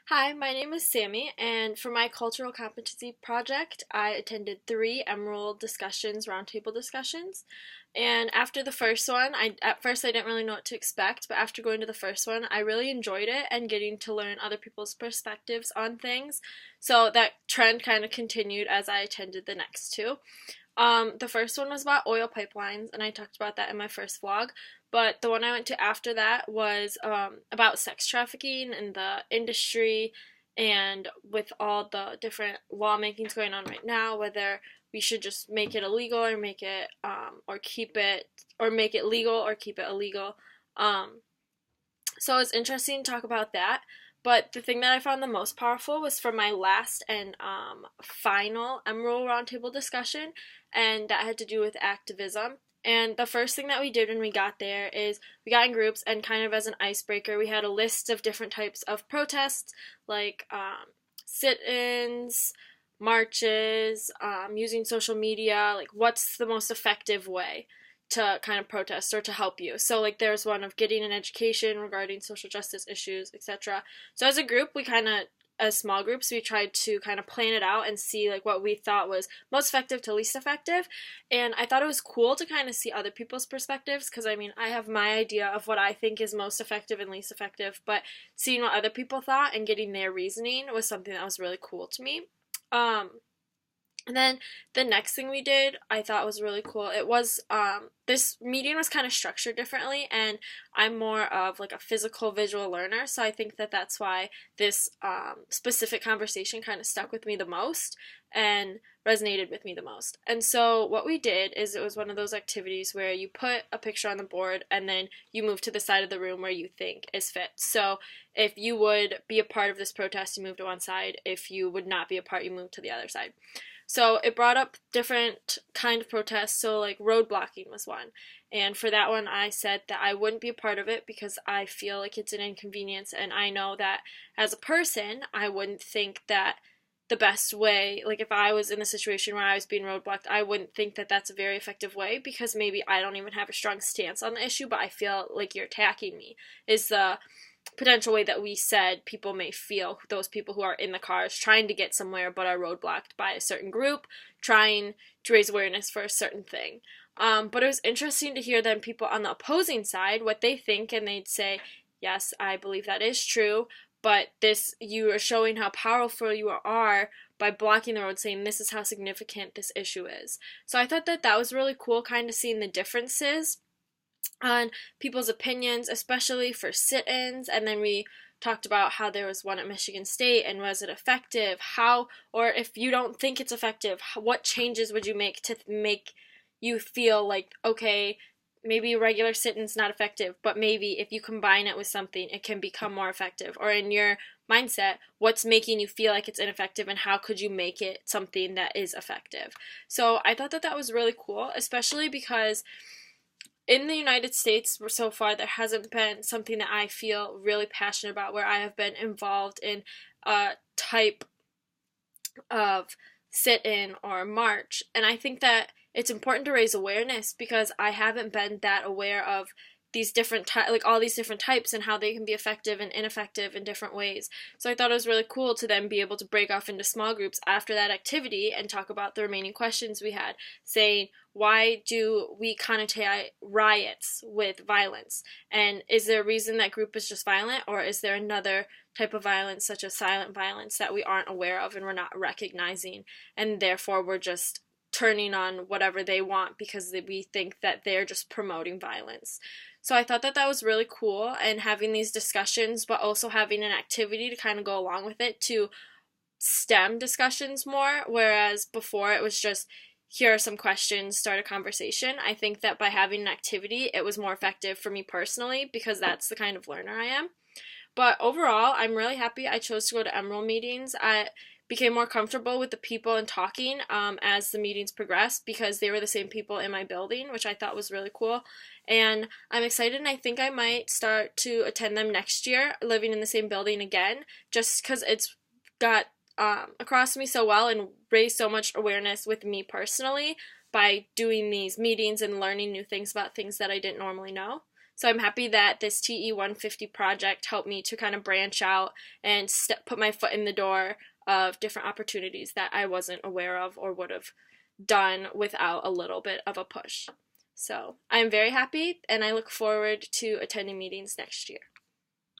Hi, my name is Sammy, and for my cultural competency project, I attended three Emerald discussions, roundtable discussions. And after the first one, at first I didn't really know what to expect, but after going to the first one, I really enjoyed it and getting to learn other people's perspectives on things. So that trend kind of continued as I attended the next two. The first one was about oil pipelines, and I talked about that in my first vlog. But the one I went to after that was about sex trafficking and the industry, and with all the different lawmakings going on right now, whether we should just make it illegal or make it or keep it or make it legal or keep it illegal. Um, so it's interesting to talk about that. But the thing that I found the most powerful was from my last and final Emerald Roundtable discussion, and that had to do with activism. And the first thing that we did when we got there is we got in groups, and kind of as an icebreaker, we had a list of different types of protests, like sit-ins, marches, using social media, like what's the most effective way to kind of protest or to help you. So like there's one of getting an education regarding social justice issues, etc. So as a group, we kind of as small groups, we tried to kind of plan it out and see like what we thought was most effective to least effective. And I thought it was cool to kind of see other people's perspectives because I mean, I have my idea of what I think is most effective and least effective, but seeing what other people thought and getting their reasoning was something that was really cool to me. Um, and then the next thing we did, I thought was really cool. It was this meeting was kind of structured differently, and I'm more of like a physical visual learner, so I think that that's why this specific conversation kind of stuck with me the most and resonated with me the most. And so what we did is it was one of those activities where you put a picture on the board and then you move to the side of the room where you think is fit. So if you would be a part of this protest, you move to one side. If you would not be a part, you move to the other side. So it brought up different kind of protests. So like road blocking was one. And for that one, I said that I wouldn't be a part of it because I feel like it's an inconvenience. And I know that as a person, I wouldn't think that the best way, like if I was in a situation where I was being roadblocked, I wouldn't think that that's a very effective way because maybe I don't even have a strong stance on the issue, but I feel like you're attacking me, is the potential way that we said people may feel, those people who are in the cars trying to get somewhere but are roadblocked by a certain group trying to raise awareness for a certain thing. But it was interesting to hear then people on the opposing side what they think, and they'd say, yes, I believe that is true, but this, you are showing how powerful you are by blocking the road, saying this is how significant this issue is. So I thought that that was really cool, kind of seeing the differences on people's opinions, especially for sit-ins. And then we talked about how there was one at Michigan State and was it effective, how, or if you don't think it's effective, what changes would you make to make you feel like, okay, maybe regular sit-in's not effective, but maybe if you combine it with something, it can become more effective. Or in your mindset, what's making you feel like it's ineffective and how could you make it something that is effective? So I thought that that was really cool, especially because in the United States so far, there hasn't been something that I feel really passionate about where I have been involved in a type of sit-in or march. And I think that it's important to raise awareness because I haven't been that aware of these different like all these different types and how they can be effective and ineffective in different ways. So I thought it was really cool to then be able to break off into small groups after that activity and talk about the remaining questions we had, saying why do we connotate riots with violence, and is there a reason that group is just violent, or is there another type of violence such as silent violence that we aren't aware of and we're not recognizing, and therefore we're just turning on whatever they want because we think that they're just promoting violence. So I thought that that was really cool, and having these discussions, but also having an activity to kind of go along with it to stem discussions more, whereas before it was just, here are some questions, start a conversation. I think that by having an activity, it was more effective for me personally because that's the kind of learner I am. But overall, I'm really happy I chose to go to Emerald meetings. I became more comfortable with the people and talking as the meetings progressed because they were the same people in my building, which I thought was really cool. And I'm excited, and I think I might start to attend them next year, living in the same building again, just because it's got across me so well and raised so much awareness with me personally by doing these meetings and learning new things about things that I didn't normally know. So I'm happy that this TE 150 project helped me to kind of branch out and put my foot in the door of different opportunities that I wasn't aware of or would have done without a little bit of a push. So I'm very happy, and I look forward to attending meetings next year.